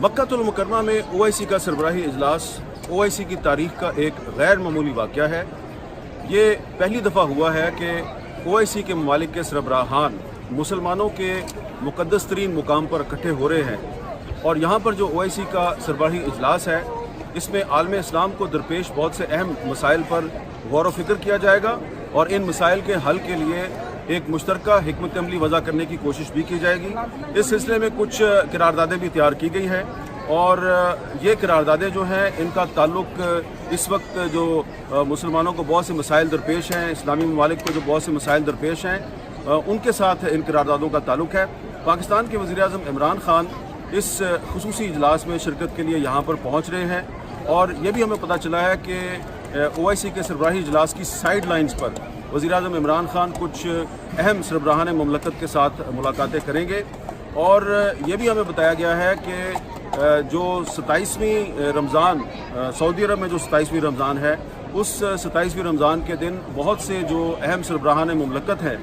मक्कातुल मुकर्रमा में OIC का सरबराही इजलास OIC की तारीख का एक गैर मामूली वाक़या है। ये पहली दफ़ा हुआ है कि OIC के ममालिक के सरबराहान मुसलमानों के मुक़द्दस तरीन मुकाम पर इकट्ठे हो रहे हैं और यहाँ पर जो OIC का सरबराही इजलास है इसमें आलम इस्लाम को दरपेश बहुत से अहम मसाइल पर गौर व फिक्र किया जाएगा और इन मसाइल के हल के लिए एक मुश्तरका हिकमत अमली वज़ा करने की कोशिश भी की जाएगी। इस सिलसिले में कुछ करारदादें भी तैयार की गई हैं और ये करारदादें जो हैं इनका ताल्लुक इस वक्त जो मुसलमानों को बहुत से मसाइल दरपेश हैं, इस्लामी ममालिक को जो बहुत से मसाइल दरपेश हैं उनके साथ इन करारदादों का ताल्लुक है। पाकिस्तान के वज़ीर-ए-आज़म इमरान खान इस खुसूसी इजलास में शिरकत के लिए यहाँ पर पहुँच रहे हैं और ये भी हमें पता चला है कि OIC के सरबराही इजलास की साइड लाइन्स पर वज़ीर-ए-आज़म इमरान खान कुछ अहम सरबराहान ममलकत के साथ मुलाकातें करेंगे और ये भी हमें बताया गया है कि जो 27वीं रमज़ान सऊदी अरब में जो 27वीं रमज़ान है उस 27वीं रमज़ान के दिन बहुत से जो अहम सरबराहान ममलकत हैं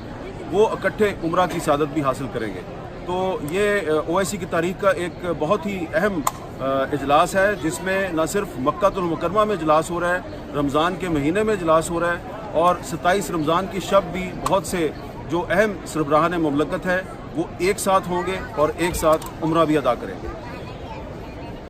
वो इकट्ठे उम्रा की सआदत भी हासिल करेंगे। तो ये OIC की तारीख का एक बहुत ही अहम इजलास है जिसमें न सिर्फ मक्कातुल मुकर्रमा में इजलास हो रहा है, रमज़ान के महीने में इजलास हो रहा है और 27 रमज़ान की शब भी बहुत से जो अहम सरबराहान ममलकत है वो एक साथ होंगे और एक साथ उम्रा भी अदा करेंगे।